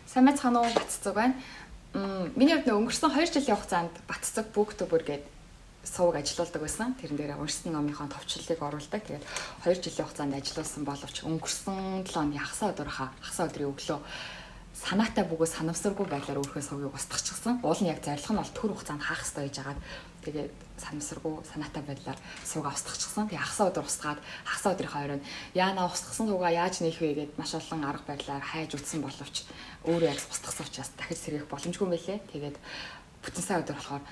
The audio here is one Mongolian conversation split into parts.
Сайн байцгаана уу Батцэг байна. Миний хувьд өнгөрсөн 2 жилийн хугацаанд Батцэг Booktube гээд сувг ажиллаулдаг байсан. Тэрэн дээр уншсан номынхаа товчлолыг оруулдаг. Тэгээд 2 жилийн хугацаанд ажилласан боловч өнгөрсөн 7 оны хагас өдрийн өглөө санаатай бөгөөд санамсаргүй байдлаар өөрийнхөө сувгийг устгахчихсан. Уул нь яг зорилго нь бол төр хугацаанд хаах ёстой гэж агаад тэгээд санамсаргүй санаатай байдлаар сувгаа устгахчихсан. Тэгээд хагас өдөр устгаад хагас өдрийн хойроо яанаа устгасан сувгаа яаж нээх вэ гэдээ маш олон арга барилаар хайж үтсэн боловч өөрөө яг устгасан учраас дахиж сэргийх боломжгүй мэлээ. Тэгээд бүтэн сая өдөр болохоор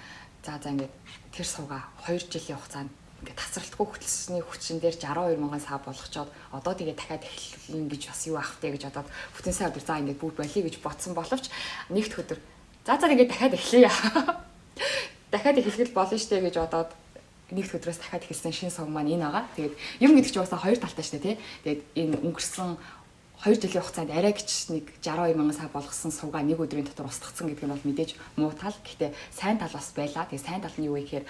за ингээд тэр сувгаа 2 жилийн хугацаанд ингээд тасралтгүй хөтлсөний хүчин дээр 62 мянган сав болгочоод одоо тэгээ дахиад эхлэн гэж бас юу авах вэ гэж бодоод бүтэн сая өдөр за ингээд бүр болиё гэж бодсон боловч нэгд өдөр за ингээд дахиад эхлэе. Дахиад эхлэх болно штэ гэж бодоод нэгд өдрөөс дахиад эхэлсэн шинэ сувг маань энэ байгаа. Тэгээд юм гэдэг чинь уусаа хоёр талтай штэ тий. Тэгээд энэ өнгөрсөн 2 жилийн хугацаанд арай гिच нэг 62 мянган сав болгосон сувгаа нэг өдрийн дотор устгацсан гэдэг нь бол мэдээж муу тал. Гэхдээ сайн тал бас байлаа. Тэгээд сайн тал нь юу вэ гэхээр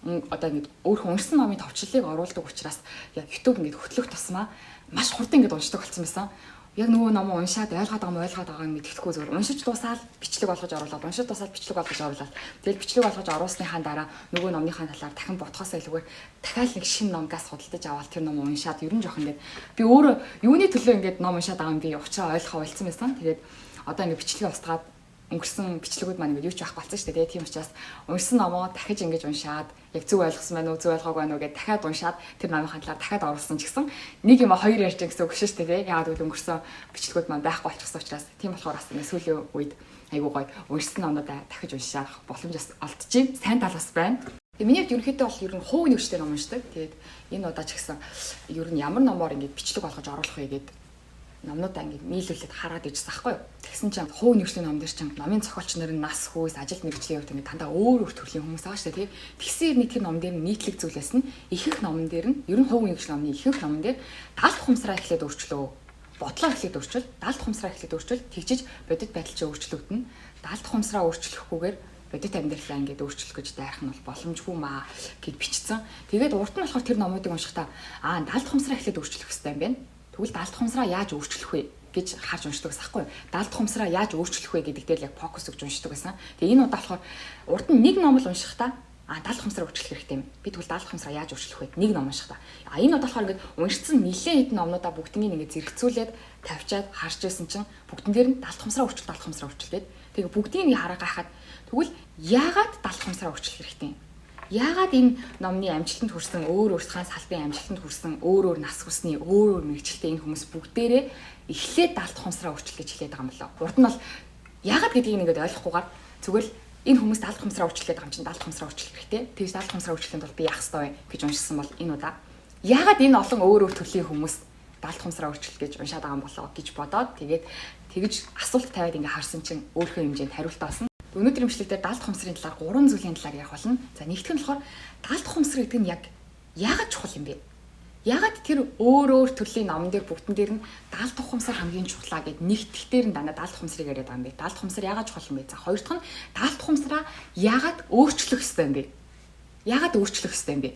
одоо ингэ өөрөө уншсан номын товчлолыг оруулдаг учраас яг YouTube ингэ хөтлөх тусмаа маш хурдан ингэ уншдаг болсон байсан. Яг нөгөө номоо уншаад ойлгоод байгаа юм мэддэхгүй зүгээр уншиж дуусаад бичлэг болгож оруулаад уншиж дуусаад бичлэг болгож оруулаад тэгэл бичлэг болгож оруулсныхаа дараа нөгөө номныхаа талаар дахин бодхоос илүүгээр дахиад нэг шинэ номгаас худалдаж аваад тэр ном уншаад ерөн жоох ингэ би өөрөө юуны төлөө ингэ ном уншаад байгаа юм би учраа ойлгохоо болцсон байсан. Тэгээд одоо ингэ бичлэгээ устгаад өнгөрсөн бичлэгүүд маань ингэ юу ч байхгүй болсон шүү дээ. Тийм учраас уншсан номоо дахиж ингэж уншаад яг зөв ойлгосон байна уу, зөв ойлгоогүй байна уу гэдээ дахиад уншаад тэр номынхаа талаар дахиад оруулсан ч гэсэн нэг юм хоёр ярьж гэсэн үг шүү дээ. Яагаад гэвэл өнгөрсөн бичлэгүүд маань байхгүй болчихсон учраас тийм болохоор бас ингэ сүүлийн үед айгуу гоё уншсан номнуудаа дахиж уншаах боломжос олдчихээн. Сайн тал бас байна. Тэгээ миний хувьд ерөнхийдөө бол ер нь хувь нэмштэй ном уншдаг. Тэгээд энэ удаа ч гэсэн ер нь ямар номоор ингэ бичлэг болгож оруулах вэ гэдэг номнуудаа ингэ нийлүүлээд хараад ижсэн аахгүй юу. Тэгсэн чинь хувь нэмшлийн ном дээр чинь номын зохиолч нар нь нас хөөс ажил мэргэжлийн хувьд ингэ дандаа өөр төрлийн хүмүүс байгаа шүү дээ тий. Тэгсэн нэг тэр ном дээр нийтлэг зүйлээс нь ихэнх номон дээр нь ер нь хувь нэмшлийн номны ихэнх номон дээр даалт ухамсараа эхлээд өөрчлөө. Бодлоо эхлээд өөрчил, даалт ухамсараа эхлээд өөрчил, тэгжиж бодит байдал чинь өөрчлөгдөн. Даалт ухамсараа өөрчлөхгүйгээр бодит амьдралаа ингээд өөрчлөх гэж дайрах нь бол боломжгүй маа гэд бичсэн. Тэгээд урд нь болохоор тэр номуудыг уншихдаа даалт ухамсараа эхлээд өөрчлөх хэрэгтэй юм байна. Тэгвэл даалт ухамсараа яаж өөрчлөх вэ гэж харж уншдаг байсан байхгүй юу? Даалт ухамсараа яаж өөрчлөх вэ гэдэг дээр яг фокус өгж уншдаг байсан. Тэгээ энэ удаа болохоор урд нь нэг ном л уншихдаа даалт ухамсараа өөрчлөх хэрэгтэй юм. Би тэгвэл даалт ухамсараа яаж өөрчлөх вэ? Нэг ном уншихдаа. Энэ удаа болохоор ингээд уншсан нэлээд хэдэн номнуудаа бүгднийг ингээд зэрэгцүүлээд тавьчаад харж байсан чинь бүгдэн дээр нь даалт ухамсараа өөрчлөлт. Тэгээ бүгдийг нэг хараа гайхаад тэгвэл яагаад даалт ухамсараа өөрчлөх хэрэгтэй юм? Яагаад энэ номны амжилтанд хүрсэн өөр өөрсдийн салбарын амжилтанд хүрсэн өөр нас хүсний өөр мэрэгчлээ энэ хүмүүс бүгдээрээ эхлээд даалт ухамсараа өөрчлөх гэж хэлээд байгаа юм болоо. Урд нь бол яагаад гэдгийг ингээд ойлгохгүйгээр зүгээр энэ хүмүүс даалт ухамсараа өөрчлөх гэдэг юм чинь даалт ухамсараа өөрчлөх хэрэгтэй. Тэгж даалт ухамсараа өөрчлөхийн тулд би яах ёстой вэ гэж уншсан бол энэ удаа яагаад энэ олон өөр төрлийн хүмүүс даалт ухамсараа өөрчлөх гэж уншаад байгаа юм болоо гэж бодоод тэгээд тэгж асуулт тавиад ингээд харсан чинь өөрийнхөө хэмжээнд хариулт олсон. Өнөөдрийн бичлэгтэр даалт ухамсарын талаар 3 зүйлийн талаар ярих болно. За нэгтгэн болохоор даалт ухамсар гэдэг нь яг яагаад чухал юм бэ? Яагаад тэр өөр төрлийн номон дээр бүгдэн дээр нь даалт ухамсар хамгийн чухлаа гэд нэгтгэх дээр нь дандаа даалт ухамсарыг яриад байгаа юм бэ? Даалт ухамсар яагаад чухал юм бэ? За хоёр дахь нь даалт ухамсараа яагаад өөрчлөх ёстой юм бэ? Яагаад өөрчлөх ёстой юм бэ?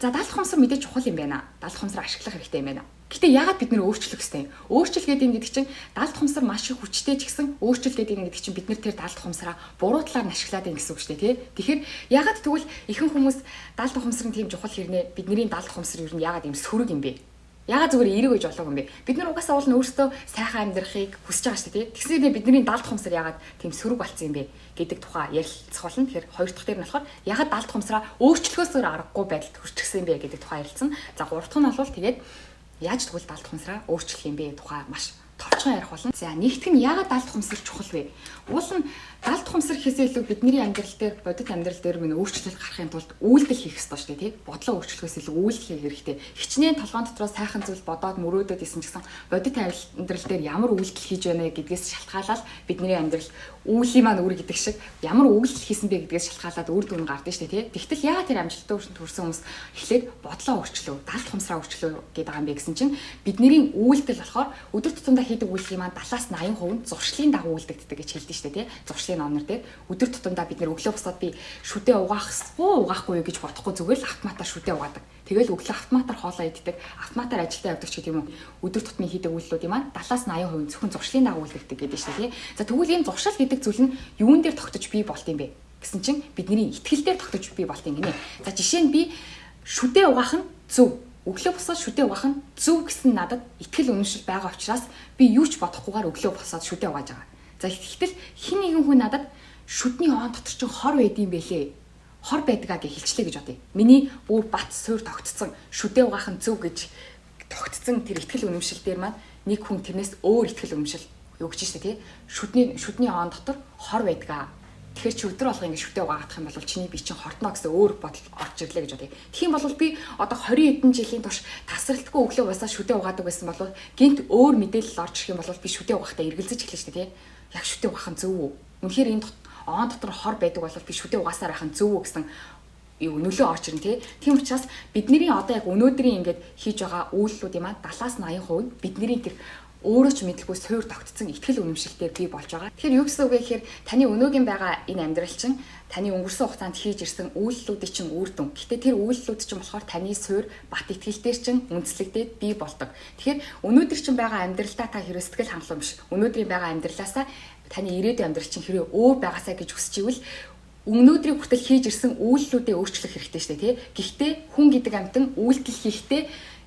За даалт ухамсар мэдээж чухал юм байна. Даалт ухамсар ашиглах хэрэгтэй юм байна. Гэтэ яагаад бид нэр өөрчлөх ёстой юм? Өөрчлөлгээд юм гэдэг чинь даалт ухамсар маш их хүчтэй ч гэсэн өөрчлөлгээд юм гэдэг чинь бид нэр тэр даалт ухамсараа буруу талаар нь ашиглаад байна гэсэн үг шүү дээ, тий? Тэгэхээр яагаад тэгвэл ихэнх хүмүүс даалт ухамсарын тийм чухал хэрнээ бидний даалт ухамсар юу нь яагаад юм сөрөг юм бэ? Яагаад зүгээр эерэг гэж болов юм бэ? Бид нар угаасаа уул нь өөрсдөө сайхан амьдрахыг хүсэж байгаа шүү дээ, тий? Тэгсээр бидний даалт ухамсар яагаад тийм сөрөг болцсон юм бэ гэдэг тухай ярилцах болно. Тэгэхээр хоёр дахь дээр нь болохоор яагаад даалт ухамсараа өөрчлөхөөсөөр аргагүй байдалд хүрчихсэн юм бэ гэдэг тухай ярилцсан. За гурав дахь нь бол тэгээд яаж тэгвэл даалт ухамсараа өөрчлөх юм бэ тухай маш товчхон ярих болно. За нэгтгэх нь яагаад даалт ухамсар чухал вэ? Уул нь даалт ухамсар хийхээс илүү бидний амьдрал дээр бодит амьдрал дээр минь өөрчлөлт гарахын тулд үйлдэл хийх ёстой шүү дээ, тий? Бодлоо өөрчлөхөөс илүү үйлдэл хийх хэрэгтэй. Хичнээн толгойн дотроо сайхан зүйл бодоод мөрөөдөд исэн ч гэсэн бодит амьдрал дээр ямар үйлдэл хийж байна гэдгээс шалтгаалаад бидний амьдрал үүлийн маань үр гэдэг шиг ямар үйлдэл хийсэн бэ гэдгээс шалтгаалаад үр дүн гардаг шүү дээ, тий? Тэгтэл яагаад тэр амжилттай хүрсэн хүмүүс эхлээд бодлоо өөрчлөө, даалт ухамсараа өөрчлөө гэдэг юм бэ гэсэн чинь бидний үйлдэл болохоор өдөр тутамдаа хийдэг үйлдэл маань 70-80% нь зуршлын дагуу үйлдэгддэг гэж хэлдэг шүү дээ, тий. Зуршлын номнор дээр өдөр тутамдаа бид нэр өглөө босоод би шүдээ угаахгүй гэж бодохгүй зүгээр л автоматар шүдээ угаадаг. Тэгэл өглөө автоматар хоолоо иддэг, автоматар ажилдаа явдаг ч гэдэг юм уу. Өдөр тутмын хийдэг үйлдэлүүд маань 70-80% зөвхөн зуршлын дагуу үйлдэгдэг гэдэг шүү дээ, тий. За тэгвэл энэ зуршил гэдэг зүйл нь юун дээр тогтож бий болт юм бэ гэсэн чинь бидний итгэл дээр тогтож бий болт юм гинэ. За жишээ нь би шүдээ угаах нь зөв. Өглөө босоод шүдээ угаах нь зөв гэсэн надад итгэл үнэмшил байгаа учраас би юу ч бодохгүйгээр өглөө босоод шүдээ угааж байгаа. За гэтэл хин нэгэн хүн надад шүдний хоон дотор чинь хор байд юм бэлээ. Хор байдгаа гэж хэлчлээ гэж бодъё. Миний бүр бат суур тогтцсон шүдээ угаах нь зөв гэж тогтцсон тэр итгэл үнэмшил дээр маань нэг хүн тэрнээс өөр итгэл үнэмшил юу гэж штэ тий. Шүдний хоон дотор хор байдгаа. Тэгэхээр чи өдөр болго ингэ шүтээ угаах юм бол чиний бие чинь хортно гэсэн өөр бодол орж ирлээ гэж бодъё. Тэгхийн бол би одоо 20 хэдэн жилийн турш тасралтгүй өглөө басаа шүтээ угаадаг байсан бол гинт өөр мэдээлэл орж ирэх юм бол би шүтээ угаахтаа эргэлзэж эхэлнэ шүү дээ, тий. Яг шүтээ угаах нь зөв үү? Үнэхээр энэ оон дотор хор байдаг бол би шүтээ угаасаар байх нь зөв үү гэсэн юу нөлөө орж ирнэ, тий. Тийм учраас бидний одоо яг өнөөдрийн ингэж хийж байгаа үйлдэлүүд юм аа 70-80% бидний тэр өөрөө ч мэдлгүй суур тогтцсон итгэл үнэмшилтэй бий болж байгаа. Тэгэхээр юу гэсэн үг вэ гэхээр таны өнөөгийн байгаа энэ амьдрал чинь таны өнгөрсөн хугацаанд хийж ирсэн үйлдэлүүдийн чинь үр дүн. Гэхдээ тэр үйлдэлүүд чинь болохоор таны суур бат итгэлээр чинь үндэслэгдээд бий болдог. Тэгэхээр өнөөдөр чинь байгаа амьдралдаа та хэрэв сэтгэл хангаламж, өнөөдрийн байгаа амьдралаасаа таны ирээдүйн амьдрал чинь хэрэв өөр байгаасаа гэж хүсч ивэл өнөөдрийн хүртэл хийж ирсэн үйлдэлүүдээ өөрчлөх хэрэгтэй шүү дээ, тий. Гэхдээ хүн гэдэг амьтан үйлдэл хийхдээ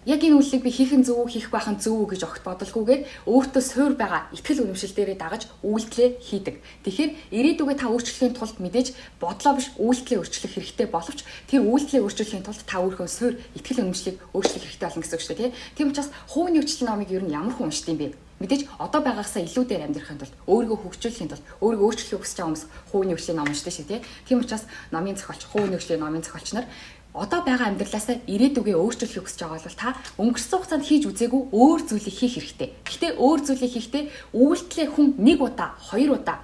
яг энэ үйлчлэг би хийх нь зөв үү, хийх байх нь зөв үү гэж огт бодолгүйгээр өөртөө суур байгаа итгэл үнэмшил дээрээ дагаж үйлдэлээ хийдэг. Тэгэхээр ирээдүгээ та өөрчлөхийн тулд мэдээж бодлоо биш үйлдэлээ өөрчлөх хэрэгтэй боловч тэр үйлдэлээ өөрчлөхийн тулд та өөрийнхөө суур итгэл үнэмшлийг өөрчлөх хэрэгтэй болно гэсэн үг шүү дээ, тий. Тийм учраас хувийн нөхцөл номыг ер нь ямар хүн уншд юм бэ? Мэдээж одоо байгаагасаа илүү дээр амьдрахын тулд өөрийгөө хөгжүүлэхийн тулд өөрийгөө өөрчлөхийг хүсэж байгаа хүмүүс хувийн нөхцөлийн ном уншдаг шүү, тий. Тийм учраас номын зохиолч, хувийн нөхцөлийн номын зохиолч нар одоо байгаа амьдралаасаа ирээдүгээ өөрчлөхийг хүсэж байгаа бол та өнгөрсөн хугацаанд хийж үзээгүй өөр зүйлийг хийх хэрэгтэй. Гэхдээ өөр зүйлийг хийхдээ үйлдэлээ хүн нэг удаа, хоёр удаа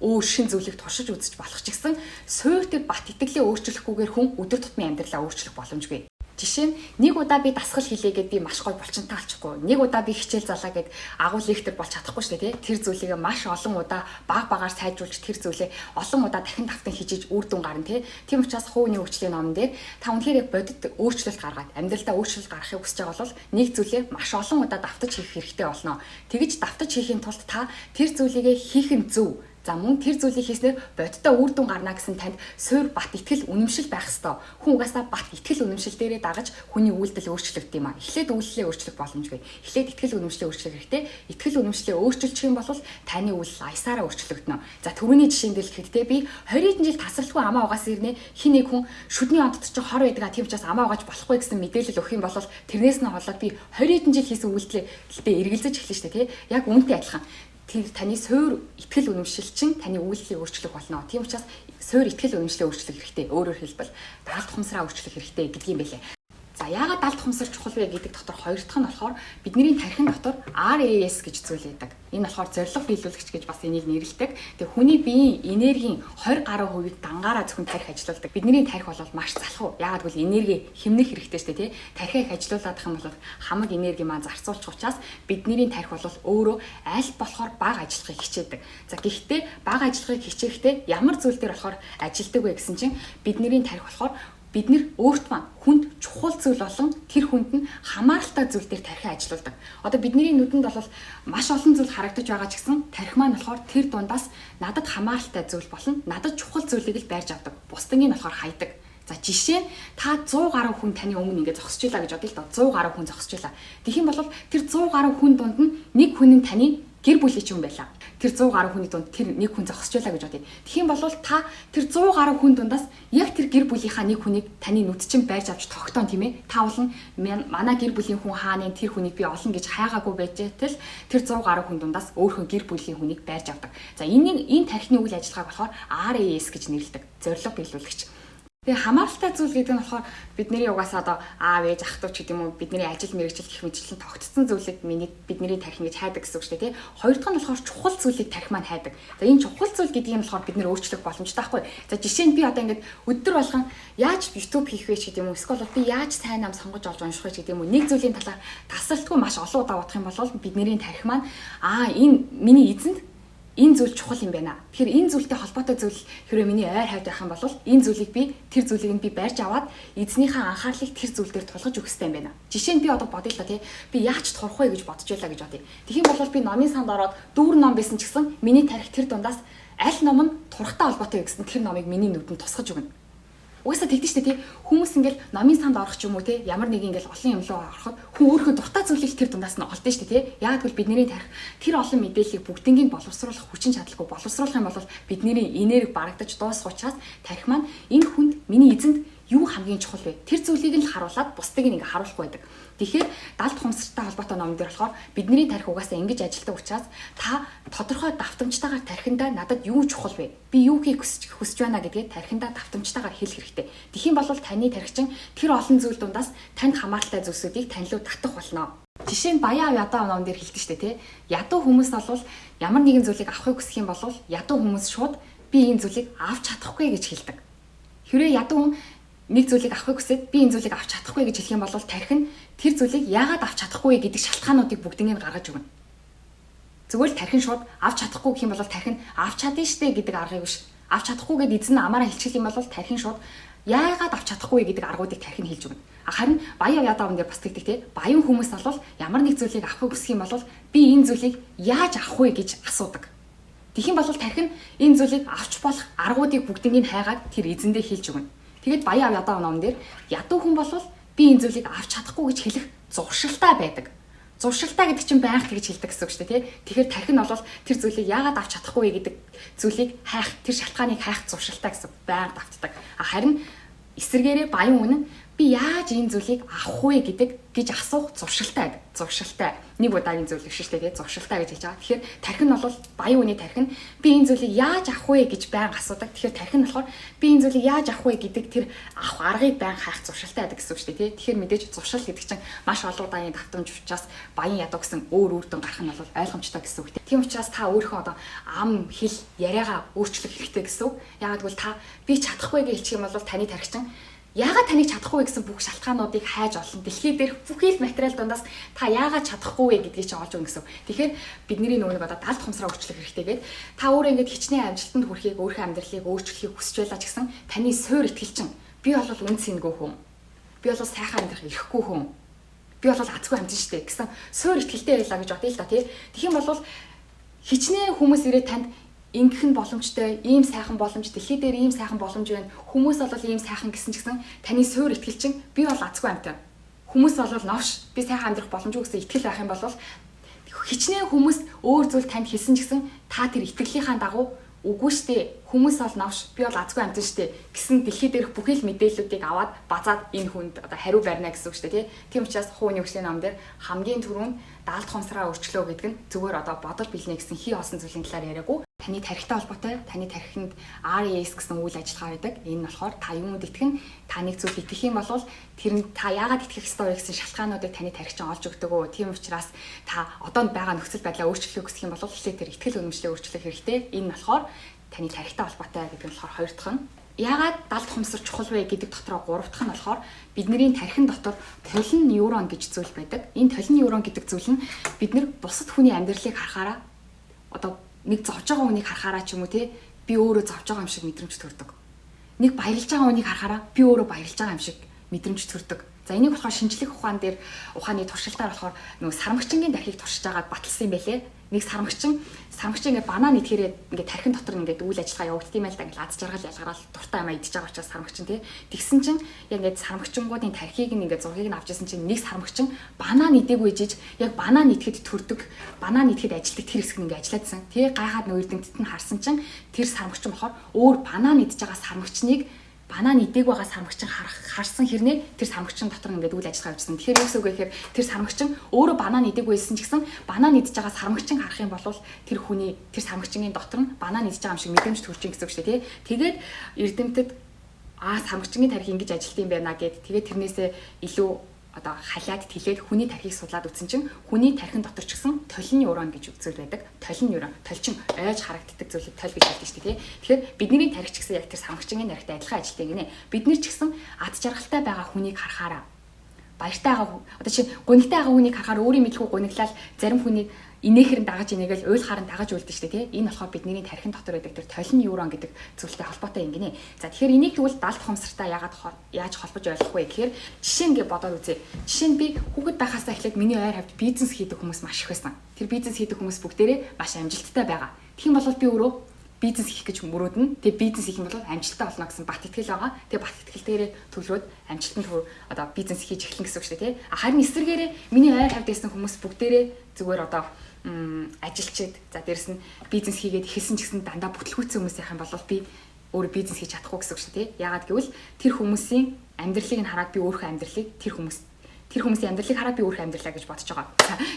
өөр шин зүйлийг туршиж үзэж болох ч гэсэн суур дээр бат итгэлээ өөрчлөхгүйгээр хүн өдөр тутмын амьдралаа өөрчлөх боломжгүй. Жишээ нь нэг удаа би дасгал хийлээгээд би маш гой булчинтай алчихгүй. Нэг удаа би хичээл залаа гэд агуул лектор болж чадахгүй шүү дээ, тий. Тэр зүйлийг маш олон удаа багаар сайжруулж тэр зүйлээ олон удаа дахин давтан хийж үр дүн гарна, тий. Тийм учраас хувийн хөгжлийн номон дээр та үнэхээр яг бодит өөрчлөлт гаргаад амьдралдаа өөрчлөлт гаргахыг хүсэж байгаа бол нэг зүйлээ маш олон удаа давтаж хийх хэрэгтэй болно. Тэгэж давтаж хийхийн тулд та тэр зүйлийг хийх нь зөв. За мөн тэр зүйлийг хийснээр бодиттой үр дүн гарна гэсэн танд суур бат итгэл үнэмшил байх ёстой. Хүн угаасаа бат итгэл үнэмшил дээрээ дагаж хүний үйлдэл өөрчлөгдөв юм аа. Эхлээд үйлдэлээ өөрчлөх боломжгүй. Эхлээд итгэл үнэмшлээ өөрчлөх хэрэгтэй. Итгэл үнэмшлээ өөрчилчих юм бол таны үйлдэл аясаараа өөрчлөгдөнө. За түрүүний жишээн дээр хэлэхдээ би 20 жил тасралтгүй амаа угаас ирнэ. Хин нэг хүн шүдний онцод ч хор байдгаа тийм ч бас амаа угааж болохгүй гэсэн мэдээлэл өгөх юм бол тэрнээс нь болоод би 20 жил хийсэн үйлдэлээ эргэлзэж эхэлнэ шүү дээ, тий. Яг үүнтэй адилхан. Тэр таны суур итгэл үнэмшил чинь таны үйлдэлийг өөрчлөх болно. Тийм учраас суур итгэл үнэмшлээ өөрчлөх хэрэгтэй. Өөрөөр хэлбэл даалт ухамсараа өөрчлөх хэрэгтэй гэдэг юм байлээ. За яагаад даалт ухамсар чухал вэ гэдэг дотор хоёр дахь нь болохоор бидний тархин дотор RAS гэж зүйл байдаг. Энэ болохоор зорилго биелүүлэгч гэж бас энийг нэрлэдэг. Тэгээ хүний биеийн энергийн 20% дангаараа зөвхөн тархи ажилуулдаг. Бидний тархи бол маш залхуу. Яагаад гэвэл энерги хэмнэх хэрэгтэй шүү дээ, тий. Тархийг ажилуулдаг юм бол хамаг энерги маань зарцуулчих учраас бидний тархи бол өөрөө аль болохоор бага ажиллахыг хичээдэг. За гэхдээ бага ажиллахыг хичээхдээ ямар зүйл дээр болохоор ажилдаг вэ гэсэн чинь бидний тархи болохоор бид нэр өөрт маань хүнд чухал зүйл болон тэр хүнд нь хамааралтай зүйл дээр тархи ажилуулдаг. Одоо бидний нүдэнд бол маш олон зүйл харагдаж байгаа ч гэсэн тархи маань болохоор тэр дундаас надад хамааралтай зүйл болон надад чухал зүйлийг л байрж авдаг. Бусдын нь болохоор хайдаг. За жишээ нь та 100 гаруй хүн таны өмнө ингээд зогсож байлаа гэж бодъё л доо. 100 гаруй хүн зогсож байлаа. Тэгэх юм бол тэр 100 гаруй хүн дунд нь нэг хүн нь таны гэр бүлийн ч хүн байлаа. Тэр 100 гаруй хүний дунд тэр нэг хүн зогсож байлаа гэж бодъё. Тэгэх юм бол та тэр 100 гаруй хүн дундаас яг тэр гэр бүлийнхаа нэг хүнийг таны нүд чинь байрж авч тогтоон тийм ээ. Та болон манай гэр бүлийн хүн хааны тэр хүнийг би олон гэж хайгаагүй байжээтэл тэр 100 гаруй хүн дундаас өөрийнхөө гэр бүлийн хүнийг байрж авдаг. За энэ тархины үйл ажиллагааг болохоор RAS гэж нэрлэдэг. Зорилго биелүүлэгч. Тэгээ хамааралтай зүйл гэдэг нь болохоор бидний угаасаа одоо аав ээж ах トゥ ч гэдэг юм уу бидний ажил мэргэжил гэх мэтчлэн тогтцсон зүйлийг бидний тарих гэж хайдаг гэсэн үг шүү дээ тий. Хоёр дахь нь болохоор чухал зүйлийг тарих маань хайдаг. За энэ чухал зүйл гэдэг нь болохоор бид нэр өөрчлөх боломжтой байхгүй. За жишээ нь би одоо ингээд өдөр болгон яаж YouTube хийх вэ гэдэг юм уу эсвэл би яаж сайн нам сонгож олж унших вэ гэдэг юм уу нэг зүйлийн талаар тасралтгүй маш олон удаа бодох юм бол бидний тарих маань энэ миний эзэнд энэ зүйл чухал юм байна. Тэгэхээр энэ зүйлтэй холбоотой зүйл хэрвээ миний ойр хавьд байх юм бол энэ зүйлийг би тэр зүйлийг нь би барьж аваад эзнийхээ анхаарлыг тэр зүйл дээр тулгаж өгөх хэрэгтэй юм байна. Жишээ нь би одоо бодъё л та тий. Би яаж турах вэ гэж бодож байлаа гэж бодъё. Тэгэх юм бол би номын санд ороод дүүр ном байсан ч гэсэн миний тарих тэр дундаас аль ном нь турахтай холбоотой гэсэн тэр номыг миний нүдэнд тусгаж өгнө. Угаасаа тэгдэж штэ тий. Хүмүүс ингээл номын санд орох ч юм уу тий. Ямар нэг ингээл олон юм руу ороход хүн өөрийнхөө дуртай зүйлийг тэр дундаас нь олдсон штэ тий. Яг л бидний тарих тэр олон мэдээллийг бүгднийг боловсруулах хүчин чадалгүй боловсруулах юм бол бидний энерги барагдаж дуусах учраас тарих маань энэ хүнд миний эзэнд юу хамгийн чухал вэ? Тэр зүйлийг л харуулад бусдыг ингээ харуулахгүй байдаг. Тэгэхээр далд хумсартай холбоотой номон дээр болохоор бидний тарих угаасаа ингэж ажилтдаг учраас та тодорхой давтамжтайгаар тарихандаа надад юу чухал вэ? Би юу хийх хүсэж байна гэдгээ тарихандаа давтамжтайгаар хэлэх хэрэгтэй. Тэгхийн бол таны тархичин тэр олон зүйл дундаас танд хамааралтай зүйлсүүдийг тань руу татах болно. Жишээ нь баян ядуу номон дээр хэлдэг штэ тий. Ядуу хүмүүс бол ямар нэгэн зүйлийг авахыг хүсэх юм бол ядуу хүмүүс шууд би энэ зүйлийг авч чадахгүй гэж хэлдэг. Хэрвээ ядуу хүн нэг зүйлийг авахыг хүсээд би энэ зүйлийг авч чадахгүй гэж хэлэх юм бол тарих нь тэр зүйлийг яагаад авч чадахгүй гэдэг шалтгаануудыг бүгднийг нь гаргаж өгнө. Зүгээр л тарих нь шууд авч чадахгүй гэх юм бол тарих нь авч чадна штэ гэдэг аргыг биш. Авч чадахгүй гэд эзэн амаараа хэлчих юм бол тарих нь шууд яагаад авч чадахгүй гэдэг аргуудыг тарих нь хэлж өгнө. Харин баян ядуу юм дээр бас тэгдэг те. Баян хүмүүс бол ямар нэг зүйлийг авахыг хүсэх юм бол би энэ зүйлийг яаж авах вэ гэж асуудаг. Тэгэх юм бол тарих нь энэ зүйлийг авч болох аргуудыг бүгднийг нь хайгаад тэр эзэндээ хэлж өгнө. Тэгээд баян ядуу номон дээр ядуу хүн бол би энэ зүйлийг авч чадахгүй гэж хэлэх зуршилтай байдаг. Зуршилтай гэдэг чинь байнга тэгж хэлдэг гэсэн үг шүү дээ тий. Тэгэхээр тарих нь бол тэр зүйлийг яагаад авч чадахгүй гэдэг зүйлийг хайх, тэр шалтгааныг хайх зуршилтай гэсэн байнга давтдаг. Харин эсвэргээрээ баян хүн нь би яаж энэ зүйлийг авах вэ гэдэг гэж асуух зуршилтай байдаг. Зуршилтай. Нэг удаагийн зүйл биш шүү дээ тий. Зуршилтай гэж хэлж байгаа. Тэгэхээр тарих нь бол баян хүний тарих нь би энэ зүйлийг яаж авах вэ гэж байнга асуудаг. Тэгэхээр тарих нь болохоор би энэ зүйлийг яаж авах вэ гэдэг тэр авах аргыг байнга хайх зуршилтай байдаг гэсэн үг шүү дээ тий. Тэгэхээр мэдээж зуршил гэдэг чинь маш олон удаагийн давтамж учраас баян ядуу гэсэн өөр дэн гарах нь бол ойлгомжтой гэсэн үг. Тийм учраас та өөрийнхөө одоо ам хэл яриагаа өөрчлөх хэрэгтэй гэсэн үг. Яагаад гэвэл та би чадахгүй гэж хэлчих юм бол таны тарих чинь яагаад таныг чадахгүй гэсэн бүх шалтгаануудыг хайж олно. Дэлхий дээрх бүхий л материал дундаас та яагаад чадахгүй вэ гэдгийг чи олж өгнө гэсэн. Тэгэхээр бидний нөгөө нэг одоо далд хумсраа өөрчлөх хэрэгтэй гэдэг. Та өөрөө ингэж хичнээн амжилтанд хүрэхийг, өөрийнхөө амьдралыг өөрчлөхийг хүсэж байлаа ч гэсэн таны суур итгэлчин. Би бол үн цэнгөө хүн. Би бол сайхан амьдрах ирэхгүй хүн. Би бол азгүй амжин штэ гэсэн суур итгэлтэй байлаа гэж бодъё л да тий. Тэгэх юм бол хичнээн хүмүүс ирээд танд ингэх нь боломжтой, ийм сайхан боломж, дэлхий дээр ийм сайхан боломж байна. Хүмүүс бол ийм сайхан гэсэн ч гэсэн таны суур итгэлчин би бол азгүй амтай. Хүмүүс бол новш, би сайхан амьдрах боломжгүй гэсэн итгэл байх юм бол хичнээн хүмүүс өөр зүйл танд хэлсэн ч гэсэн та тэр итгэлийнхаа дагуу үгүй штэ. Хүмүүс бол новш, би бол азгүй амтай штэ гэсэн дэлхий дээрх бүхий л мэдээллүүдийг аваад базаад энэ хүнд одоо хариу барина гэсэн үг штэ тий. Тийм учраас хууны өгшлийн ном дээр хамгийн түрүүнд даалд хумсраа өөрчлөө гэдэг нь зүгээр одоо бодол билнэ гэсэн хий олсон зүйлийн талаар яриаггүй. Таны тарихтай холбоотой, таны тарихынд RES гэсэн үйл ажиллагаа байдаг. Энэ нь болохоор та юунд итгэн, та нэг зүйл итгэх юм бол тэр нь та яагаад итгэх ёстой вэ гэсэн шалтгаануудыг таны тарихчин олж өгдөг. Тийм учраас та одоо байгаа нөхцөл байдлаа өөрчлөхийг хүсэх юм бол эхлээд тэр итгэл үнэмшлээ өөрчлөх хэрэгтэй. Энэ нь болохоор таны тарихтай холбоотой гэдэг нь болохоор хоёр дахь нь. Яагаад далд хумсар чухал вэ гэдэг дотроо гурав дахь нь болохоор бидний тархин дотор толин нейрон гэж зүйл байдаг. Энэ толин нейрон гэдэг зүйл нь бид нар бусад хүний амьдралыг харахаараа одоо нэг зовж байгаа хүнийг харахаараа ч юм уу те би өөрөө зовж байгаа юм шиг мэдрэмж төрдөг. Нэг баярлж байгаа хүнийг харахаараа би өөрөө баярлж байгаа юм шиг мэдрэмж төрдөг. За энийг болохоор шинжлэх ухааны туршилтаар болохоор нөгөө сармагчингийн тархийг туршиж агаад баталсан юм байлээ. Нэг сармагчин ингээд банан идэхээрээ ингээд тархин дотор ингээд үйл ажиллагаа явагддаг юм л да. Ингээд аз жаргал ялгараад дуртай юм идэж байгаа учраас сармагчин тий. Тэгсэн чинь яг ингээд сармагчингуудын тархийг ингээд зургийг нь авч ирсэн чинь нэг сармагчин банан идээгүй жиж яг банан идэхэд төрдөг, банан идэхэд ажилтдаг тэр хэсэг нь ингээд ажиллаадсан. Тий гайхаад нөө эрдэмтэд нь харсан чинь тэр сармагчин болохоор өөр банан идэж байгаа сармагчныг банан идээг байгаа сармагчин харсан хэрнээ тэр сармагчин дотор ингээд үйл ажиллагаа явуулсан. Тэгэхээр юу гэсэн үг гэхээр тэр сармагчин өөрөө банан идээг байсан ч гэсэн банан идэж байгаа сармагчин харах юм бол тэр хүний тэр сармагчингийн дотор нь банан идэж байгаа юм шиг мэдрэмж төрж ин гэсэн үг шүү дээ тий. Тэгээд эрдэмтэд сармагчгийн тарих ингэж ажилт юм байна гэд тэгээд тэрнээсээ илүү одоо халиад тэлээд хүний тархийг судлаад үзсэн чинь хүний тархин дотор ч гэсэн толин нейрон гэж зүйл байдаг. Толин нейрон, толчин ойж харагддаг зүйлийг толь гэж хэлдэг шүү дээ. Тэгэхээр бидний тархич гэсэн яг тэр сармагчгийн наригтай адилхан ажилтдаг гинэ. Бид нар ч гэсэн ад жаргалтай байгаа хүнийг харахаараа баяртай байгаа одоо чи гонигтай байгаа хүнийг харахаар өөрийн мэдлгүй гониглал зарим хүнийг инээхэр дагаж инээгээл уйлахаар дагаж үлдэн штэ тий. Энэ болохоор бидний тархин дотор байдаг тэр толин нейрон гэдэг зүйлтэй холбоотой юм гинэ. За тэгэхээр энийг тэгвэл далд ухамсартай яаж холбож ойлгох вэ гэхээр жишээ ингээ бодоод үзье. Жишээ нь би хүүхэд байхасаа эхлээд миний ойр хавьд бизнес хийдэг хүмүүс маш их байсан. Тэр бизнес хийдэг хүмүүс бүгдээрээ маш амжилттай байгаа. Тэгэх юм бол би өөрөө бизнес хийх гэж мөрөөднө. Тэгээ бизнес хийх юм бол амжилттай болно гэсэн бат итгэл байгаа. Тэгээ бат итгэл дээрээ төлрөөд амжилтанд одоо бизнес хийж эхлэн гэсэн үг шүү дээ тий. Харин эсвэргээрээ миний ойр хавьд байсан хүмүүс бүгдээрээ зүгээр одоо ажилчид за дээрэс нь бизнес хийгээд ихэлсэн ч гэсэн дандаа бүтлгүүцсэн хүмүүс яхах юм бол би өөрөө бизнес хийж чадахгүй гэсэн үг шүү дээ. Яагаад гэвэл тэр хүмүүсийн амьдралыг нь хараад би өөрийнхөө амьдралыг тэр хүмүүсийн амьдралыг хараад би өөрийнхөө амьдралаа гэж бодож байгаа.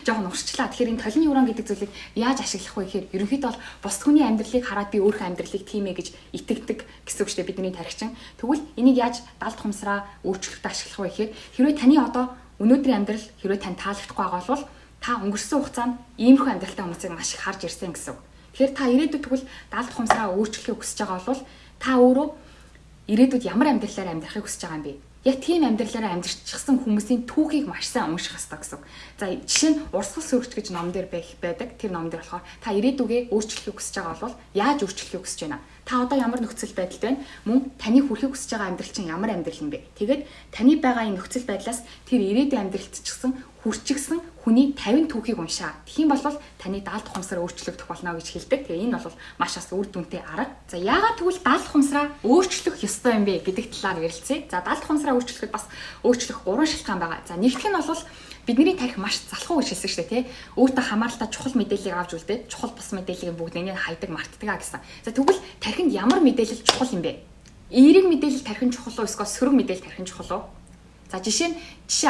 Жохон уршчлаа. Тэгэхээр энэ толин нейрон гэдэг зүйлийг яаж ашиглах вэ гэхээр ерөнхийдөө бол бус хүний амьдралыг хараад би өөрийнхөө амьдралыг тийм ээ гэж итгэдэг гэсэн үг шүү дээ бидний тархичин. Тэгвэл энийг яаж далд хумсраа өөрчлөлтөд ашиглах вэ гэхээр хэрвээ таны одоо өнөөдрийн амьдрал хэрвээ тань таалагдахгүй байгаа бол та өнгөрсөн хугацаанд иймэрхүү амьдралтай хүмүүсийг маш их харж ирсэн гэсэн үг. Тэгэхээр та ирээдүйд тэгвэл далд хумсраа өөрчлөхийг хүсэж байгаа бол та өөрөө ирээдүйд ямар амьдралаар амьдрахыг хүсэж байгаа юм бэ? Яг тийм амьдралаараа амьдарчихсан хүмүүсийн түүхийг маш сайн унших хэрэгтэй гэсэн. За жишээ нь урсгал сүрэгч гэж ном дээр байдаг. Тэр ном дээр болохоор та ирээдүгээ өөрчлөхийг хүсэж байгаа бол яаж өөрчлөхийг хүсэж байна? Та одоо ямар нөхцөл байдалд байна? Мөн таны хүрэхийг хүсэж байгаа амьдрал чинь ямар амьдрал юм бэ? Тэгээд таны байгаа энэ нөхцөл байдлаас тэр ирээдүйн амьдралд ч гэсэн хүрчигсэн хүний 50 түүхийг уншаа. Тэгхийн бол таны даалт ухамсараа өөрчлөгдөх болно гэж хэлдэг. Тэгээ энэ бол маш бас үр дүнтэй арга. За яагаад тэгвэл даалт ухамсараа өөрчлөх ёстой юм бэ гэдэг талаар ярилцъя. За даалт ухамсараа өөрчлөхөд бас өөрчлөх 3 шалтгаан байгаа. За нэгдүгээр нь бол бидний тарих маш залхуу гэж хэлсэн шүү дээ тий. Өөртөө хамааралтай чухал мэдээллийг авч үлдээд чухал бус мэдээллийг бүгднийг хайдаг мартдаг гэсэн. За тэгвэл тархинд ямар мэдээлэл чухал юм бэ? Эерэг мэдээлэл тархинд чухал уу эсвэл сөрөг мэдээлэл тархинд чухал уу? За жишээ